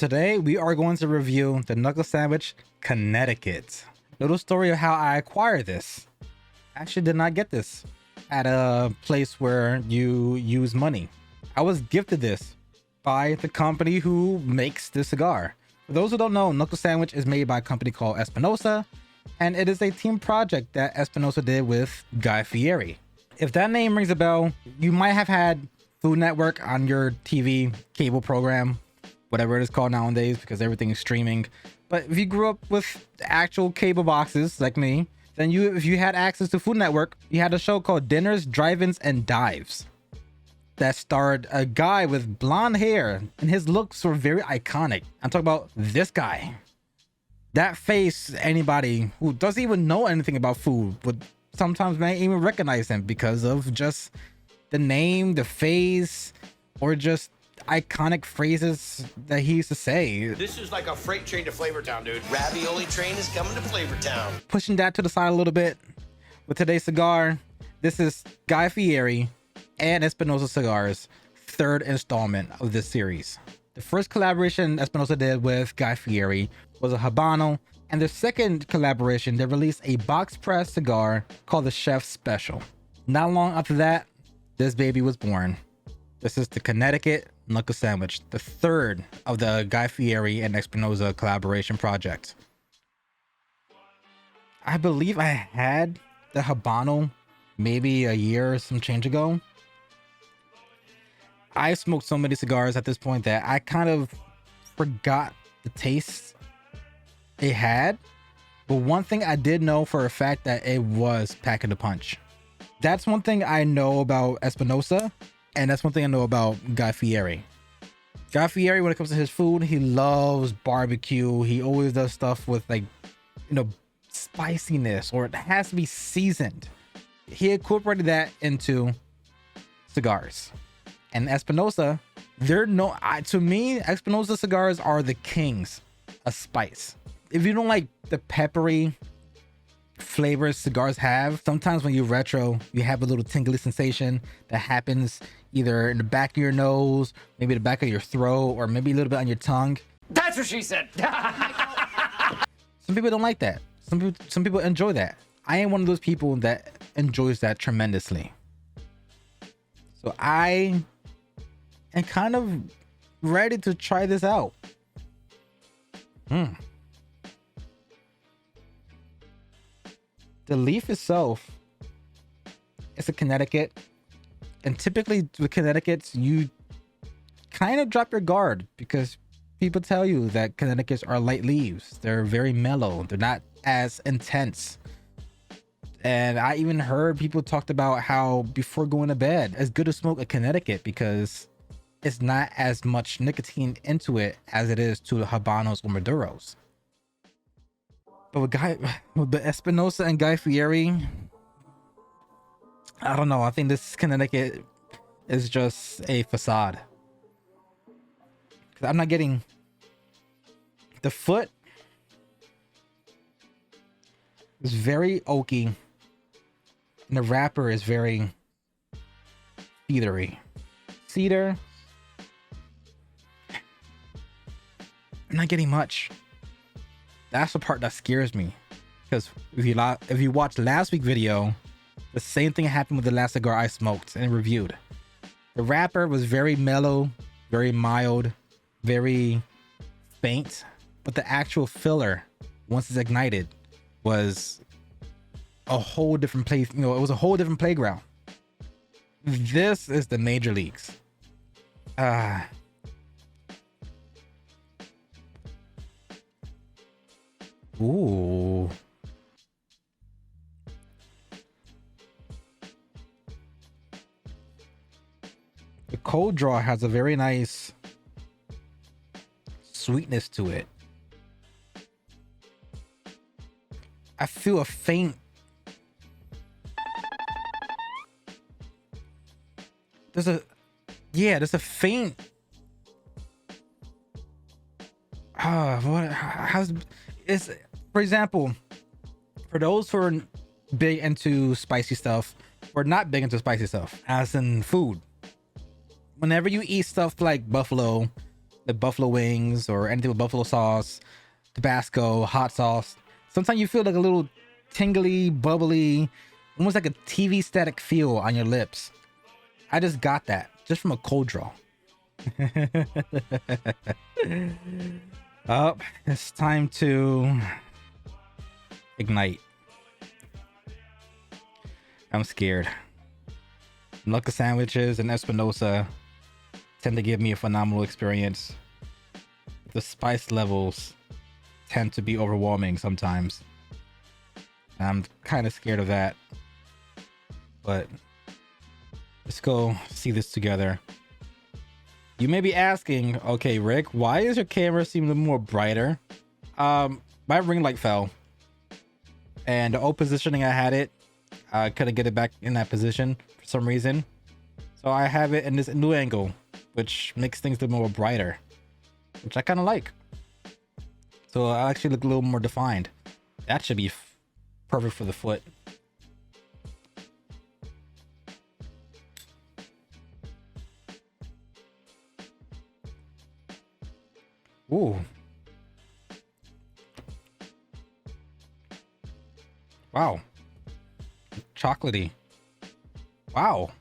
today we are going to review the Knuckle Sandwich Connecticut. Little story of how I acquired this. I actually did not get this at a place where you use money. I was gifted this by the company who makes the cigar. For those who don't know, Knuckle Sandwich is made by a company called Espinosa, and it is a team project that Espinosa did with Guy Fieri. If that name rings a bell, you might have had Food Network on your TV cable program, whatever it is called nowadays, because everything is streaming. But if you grew up with actual cable boxes like me, then if you had access to Food Network, you had a show called Dinners, Drive-Ins, and Dives that starred a guy with blonde hair, and his looks were very iconic. I'm talking about this guy. That face, anybody who doesn't even know anything about food would sometimes may even recognize him because of just the name, the face, or just iconic phrases that he used to say. This is like a freight train to Flavortown, dude. Ravioli train is coming to Flavortown. Pushing that to the side a little bit with today's cigar, this is Guy Fieri and Espinosa Cigars' third installment of this series. The first collaboration Espinosa did with Guy Fieri was a Habano, and the second collaboration, they released a box press cigar called the Chef Special. Not long after that, this baby was born. This is the Connecticut Knuckle Sandwich, the third of the Guy Fieri and Espinosa collaboration project. I believe I had the Habano maybe a year or some change ago. I smoked so many cigars at this point that I kind of forgot the taste it had. But one thing I did know for a fact that it was packing a punch. That's one thing I know about Espinosa, and that's one thing I know about Guy Fieri. Guy Fieri, when it comes to his food, he loves barbecue. He always does stuff with, like, you know, spiciness, or it has to be seasoned. He incorporated that into cigars. And Espinosa, to me, Espinosa cigars are the kings of spice. If you don't like the peppery flavors cigars have, sometimes when you retro, you have a little tingly sensation that happens either in the back of your nose, maybe the back of your throat, or maybe a little bit on your tongue. That's what she said. Some people don't like that. Some people enjoy that. I am one of those people that enjoys that tremendously. So I am kind of ready to try this out. The leaf itself, it's a Connecticut, and typically with Connecticut's, you kind of drop your guard because people tell you that Connecticut's are light leaves. They're very mellow. They're not as intense. And I even heard people talked about how before going to bed, it's good to smoke a Connecticut because it's not as much nicotine into it as it is to the Habanos or Maduros. But with the Espinosa and Guy Fieri, I don't know. I think this Connecticut is just a facade. 'Cause I'm not getting the foot. It's very oaky, and the wrapper is very cedary. Cedar. I'm not getting much. That's the part that scares me, because if you watch last week's video, the same thing happened with the last cigar I smoked and reviewed. The wrapper was very mellow, very mild, very faint, but the actual filler, once it's ignited, was a whole different place. You know, it was a whole different playground. This is the major leagues. Ooh. The cold draw has a very nice sweetness to it. I feel a faint. There's a faint. For example, for those who are big into spicy stuff or not big into spicy stuff, as in food, whenever you eat stuff like buffalo the buffalo wings or anything with buffalo sauce, Tabasco, hot sauce, sometimes you feel like a little tingly, bubbly, almost like a TV static feel on your lips. I just got that just from a cold draw. Oh, it's time to ignite. I'm scared. Knuckle sandwiches and Espinosa tend to give me a phenomenal experience. The spice levels tend to be overwhelming sometimes. I'm kind of scared of that. But let's go see this together. You may be asking, okay, Rick, why is your camera seem a little more brighter? My ring light fell. And the old positioning I had it, I couldn't get it back in that position for some reason. So I have it in this new angle, which makes things a little more brighter, which I kind of like. So I actually look a little more defined. That should be perfect for the foot. Ooh. Wow. Chocolatey. Wow.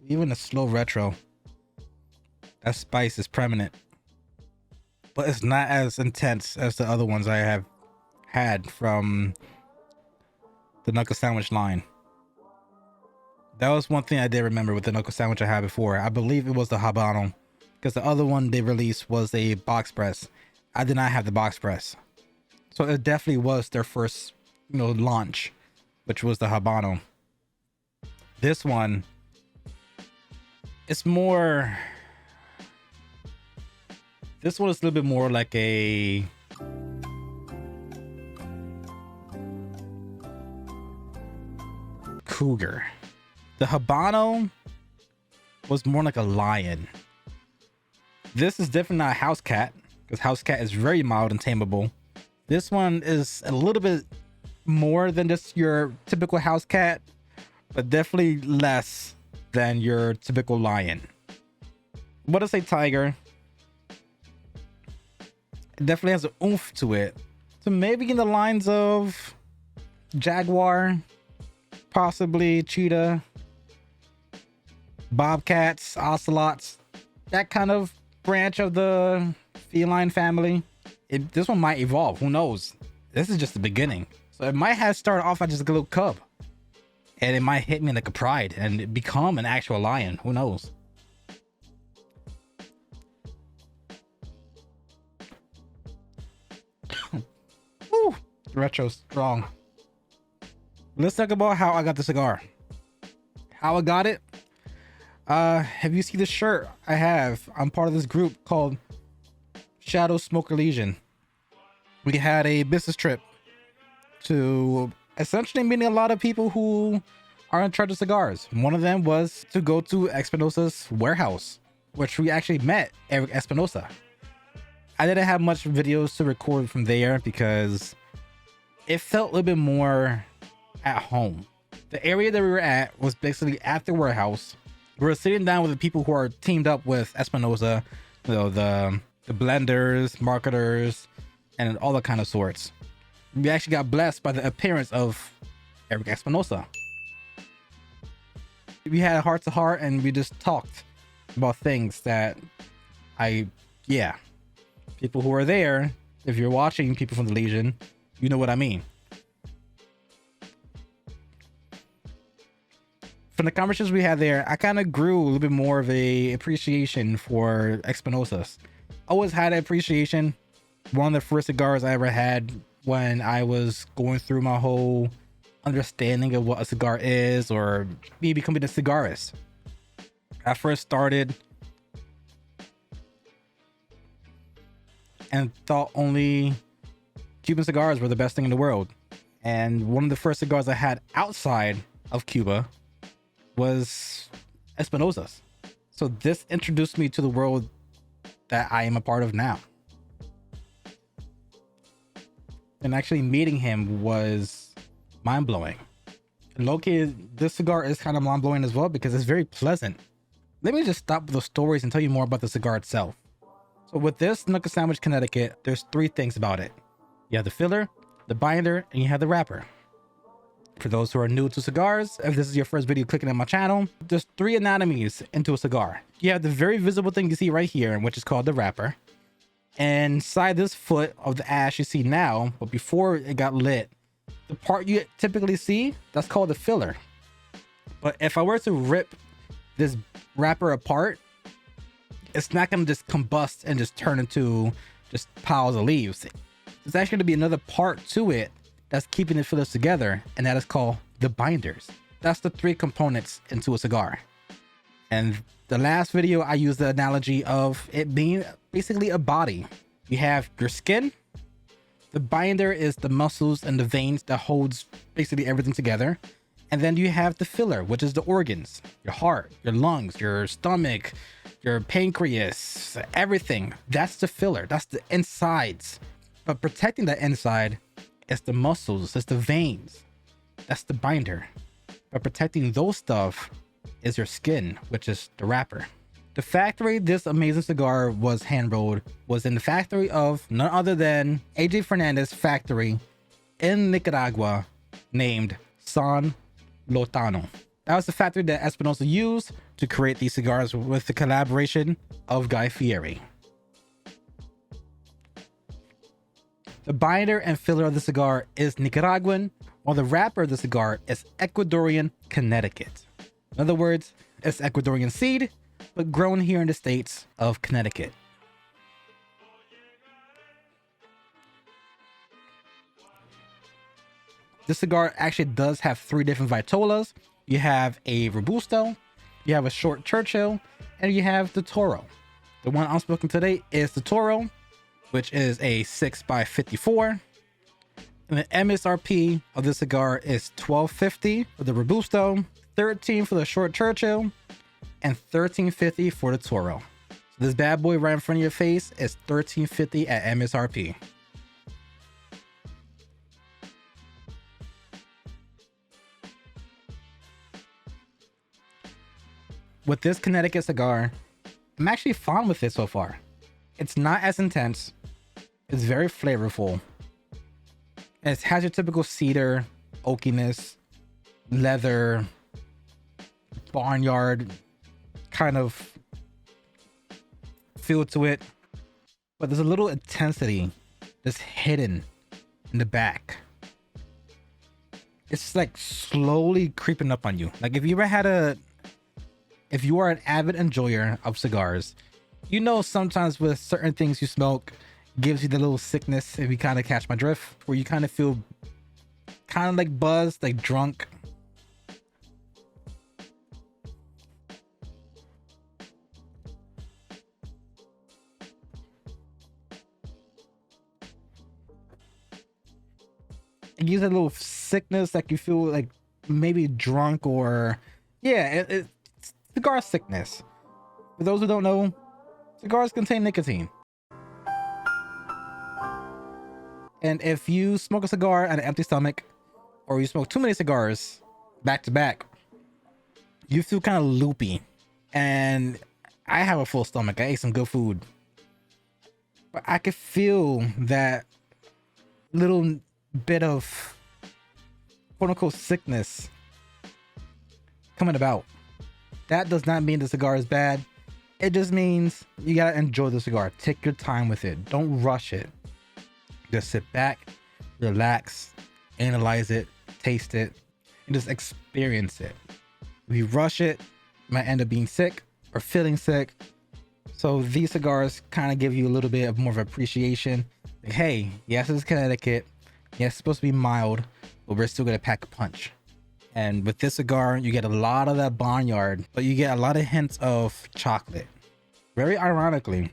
Even a slow retro, that spice is prominent, but it's not as intense as the other ones I have had from the knuckle sandwich line. That was one thing I did remember with the knuckle sandwich I had before. I believe it was the Habano, because the other one they released was a box press. I did not have the box press, so it definitely was their first, launch, which was the Habano. This one, it's more, this one is a little bit more like a cougar. The Habano was more like a lion. This is definitely not a house cat, because house cat is very mild and tameable. This one is a little bit more than just your typical house cat, but definitely less than your typical lion. What I say, tiger, it definitely has an oomph to it. So maybe in the lines of jaguar, possibly cheetah, bobcats, ocelots, that kind of branch of the feline family. This one might evolve, who knows? This is just the beginning. So it might have started off as just a little cub, and it might hit me like a pride and become an actual lion. Who knows? Woo, retro strong. Let's talk about how I got the cigar. How I got it. Have you seen the shirt I have? I'm part of this group called Shadow Smoker Legion. We had a business trip to essentially meeting a lot of people who are in charge of cigars. One of them was to go to Espinosa's warehouse, which we actually met Eric Espinosa. I didn't have much videos to record from there because it felt a little bit more at home. The area that we were at was basically at the warehouse. We were sitting down with the people who are teamed up with Espinosa, the blenders, marketers, and all the kind of sorts. We actually got blessed by the appearance of Eric Espinosa. We had heart to heart and we just talked about things that people who are there, if you're watching people from the Legion, you know what I mean. From the conversations we had there, I kind of grew a little bit more of a appreciation for Espinosas. Always had an appreciation. One of the first cigars I ever had when I was going through my whole understanding of what a cigar is, or me becoming a cigarist. I first started and thought only Cuban cigars were the best thing in the world. And one of the first cigars I had outside of Cuba was Espinosa's. So this introduced me to the world that I am a part of now. and actually meeting him was mind-blowing. Low-key, this cigar is kind of mind-blowing as well because it's very pleasant. Let me just stop with the stories and tell you more about the cigar itself. So with this Knuckle Sandwich Connecticut, there's three things about it. You have the filler, the binder, and you have the wrapper. For those who are new to cigars, if this is your first video clicking on my channel, there's three anatomies into a cigar. You have the very visible thing you see right here, which is called the wrapper. And inside this foot of the ash you see now, but before it got lit, the part you typically see, that's called the filler. But if I were to rip this wrapper apart, it's not going to just combust and just turn into just piles of leaves. There's actually going to be another part to it that's keeping the fillers together, and that is called the binders. That's the three components into a cigar. And the last video I used the analogy of it being basically a body. You have your skin, the binder is the muscles and the veins that holds basically everything together, and then you have the filler, which is the organs, your heart, your lungs, your stomach, your pancreas, everything. That's the filler, that's the insides. But protecting that inside is the muscles, it's the veins. That's the binder. But protecting those stuff is your skin, which is the wrapper. The factory this amazing cigar was hand rolled was in the factory of none other than AJ Fernandez factory in Nicaragua named San Lotano. That was the factory that Espinosa used to create these cigars with the collaboration of Guy Fieri. The binder and filler of the cigar is Nicaraguan, while the wrapper of the cigar is Ecuadorian Connecticut. In other words, it's Ecuadorian seed, but grown here in the states of Connecticut. This cigar actually does have three different Vitolas. You have a Robusto, you have a short Churchill, and you have the Toro. The one I'm smoking today is the Toro, which is a 6x54. And the MSRP of this cigar is $12.50 for the Robusto, $13 for the short Churchill, and $13.50 for the Toro. So this bad boy right in front of your face is $13.50 at MSRP. With this Connecticut cigar, I'm actually fond with it so far. It's not as intense. It's very flavorful. It has your typical cedar, oakiness, leather, barnyard kind of feel to it. But there's a little intensity that's hidden in the back. It's like slowly creeping up on you. Like if you are an avid enjoyer of cigars, you know sometimes with certain things you smoke gives you the little sickness, if you kind of catch my drift, where you kind of feel kind of like buzzed, like drunk. It gives a little sickness, like you feel like maybe drunk, or yeah, it's cigar sickness. For those who don't know, cigars contain nicotine. And if you smoke a cigar on an empty stomach, or you smoke too many cigars back to back, you feel kind of loopy. And I have a full stomach. I ate some good food. But I could feel that little bit of quote unquote sickness coming about. That does not mean the cigar is bad. It just means you gotta enjoy the cigar. Take your time with it. Don't rush it. Just sit back, relax, analyze it, taste it, and just experience it. If you rush it, you might end up being sick or feeling sick. So these cigars kind of give you a little bit of more of appreciation. Like, hey, yes, it's Connecticut. Yes, it's supposed to be mild, but we're still gonna pack a punch. And with this cigar, you get a lot of that barnyard, but you get a lot of hints of chocolate. Very ironically,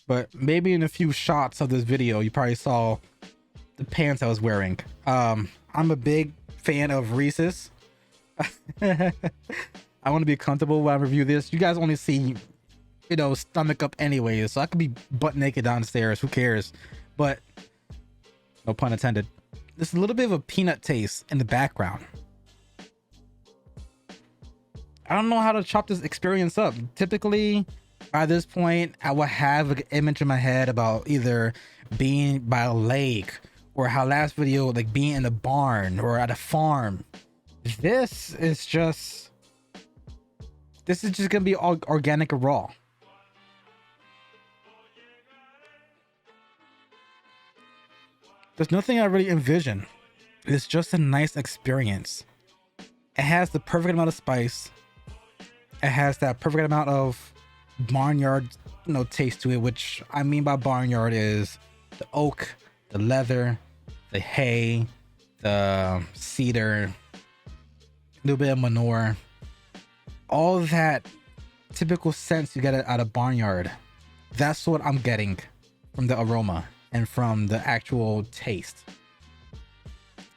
but maybe in a few shots of this video, you probably saw the pants I was wearing. I'm a big fan of Reese's. I want to be comfortable when I review this. You guys only see, you know, stomach up anyway, so I could be butt naked downstairs. Who cares? But No pun intended. There's a little bit of a peanut taste in the background. I don't know how to chop this experience up. Typically, by this point, I will have an image in my head about either being by a lake, or how last video, like being in a barn or at a farm. This is just gonna be all organic and raw. There's nothing I really envision. It's just a nice experience. It has the perfect amount of spice. It has that perfect amount of barnyard, taste to it, which I mean by barnyard is the oak, the leather, the hay, the cedar, a little bit of manure, all that typical scents you get out of barnyard. That's what I'm getting from the aroma and from the actual taste.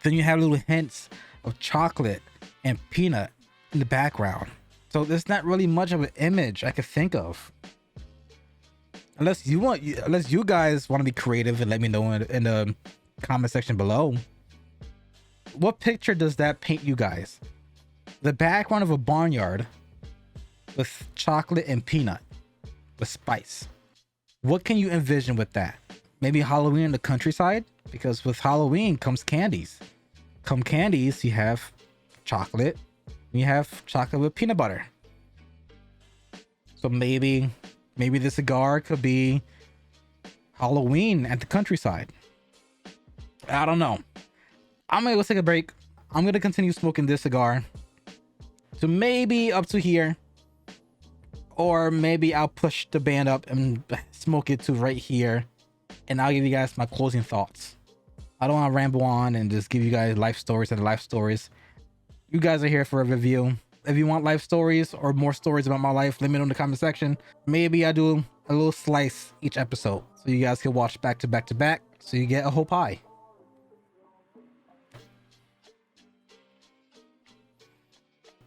Then you have little hints of chocolate and peanut in the background. So there's not really much of an image I could think of. Unless you guys want to be creative and let me know in the comment section below. What picture does that paint you guys? The background of a barnyard with chocolate and peanut with spice. What can you envision with that? Maybe Halloween in the countryside? Because with Halloween comes candies. Come candies, you have chocolate. You have chocolate with peanut butter. So maybe the cigar could be Halloween at the countryside. I don't know. I'm gonna go take a break. I'm gonna continue smoking this cigar to maybe up to here, or maybe I'll push the band up and smoke it to right here, and I'll give you guys my closing thoughts. I don't want to ramble on and just give you guys life stories and life stories. You guys are here for a review. If you want life stories or more stories about my life, let me know in the comment section. Maybe I do a little slice each episode so you guys can watch back to back to back, so you get a whole pie.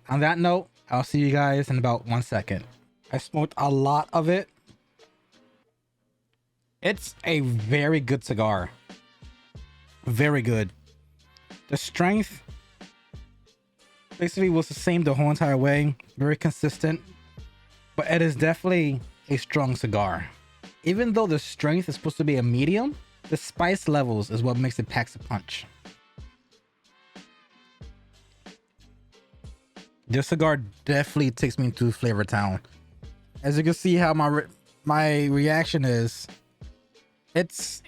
On that note, I'll see you guys in about 1 second. I smoked a lot of it. It's a very good cigar. Very good. The strength basically was the same the whole entire way. Very consistent. But it is definitely a strong cigar. Even though the strength is supposed to be a medium, the spice levels is what makes it pack a punch. This cigar definitely takes me to Flavor Town. As you can see how my reaction is, it's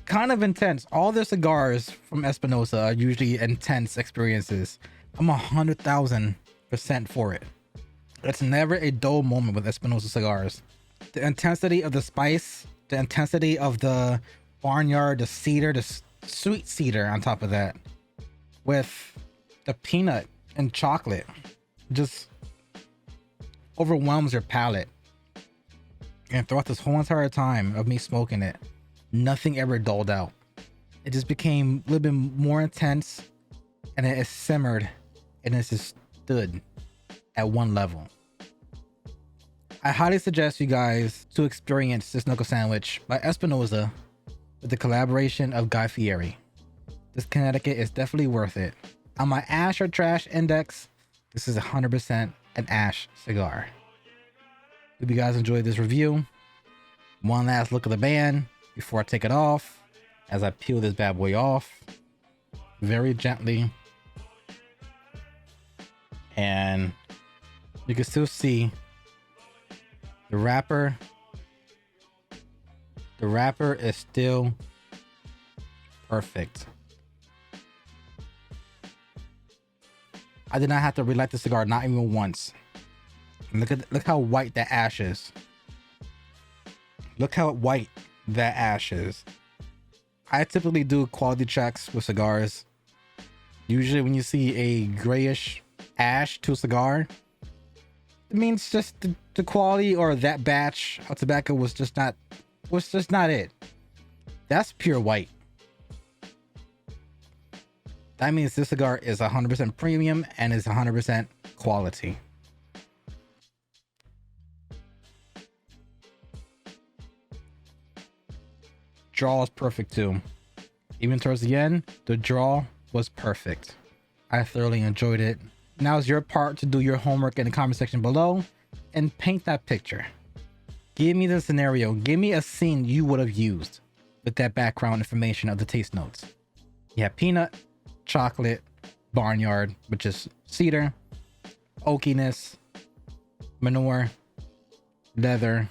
kind of intense. All the cigars from Espinosa are usually intense experiences. I'm 100,000% for it. It's never a dull moment with Espinosa cigars. The intensity of the spice, the intensity of the barnyard, the cedar, the sweet cedar on top of that, with the peanut and chocolate, just overwhelms your palate. And throughout this whole entire time of me smoking it, nothing ever dulled out. It just became a little bit more intense, and it is simmered, and it's just stood at one level. I highly suggest you guys to experience this knuckle sandwich by Espinosa with the collaboration of Guy Fieri. This Connecticut is definitely worth it. On my ash or trash index, this is 100% an ash cigar. Hope you guys enjoyed this review. One last look at the band before I take it off, as I peel this bad boy off very gently. And you can still see the wrapper. The wrapper is still perfect. I did not have to relight the cigar, not even once. And look how white that ash is. Look how white that ash is. I typically do quality checks with cigars. Usually when you see a grayish ash to a cigar, it means just the quality or that batch of tobacco was just not it. That's pure white. That means this cigar is 100% premium and is 100% quality. Draw is perfect too. Even towards the end, the draw was perfect. I thoroughly enjoyed it. Now it's your part to do your homework in the comment section below and paint that picture. Give me the scenario. Give me a scene you would have used with that background information of the taste notes. You have peanut, chocolate, barnyard, which is cedar, oakiness, manure, leather,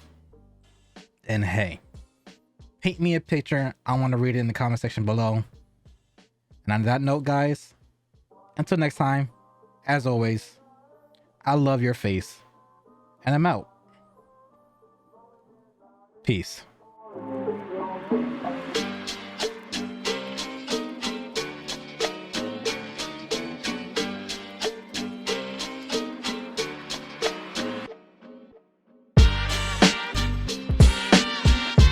and hay. Paint me a picture. I want to read it in the comment section below. And on that note, guys, until next time, as always, I love your face, and I'm out. Peace.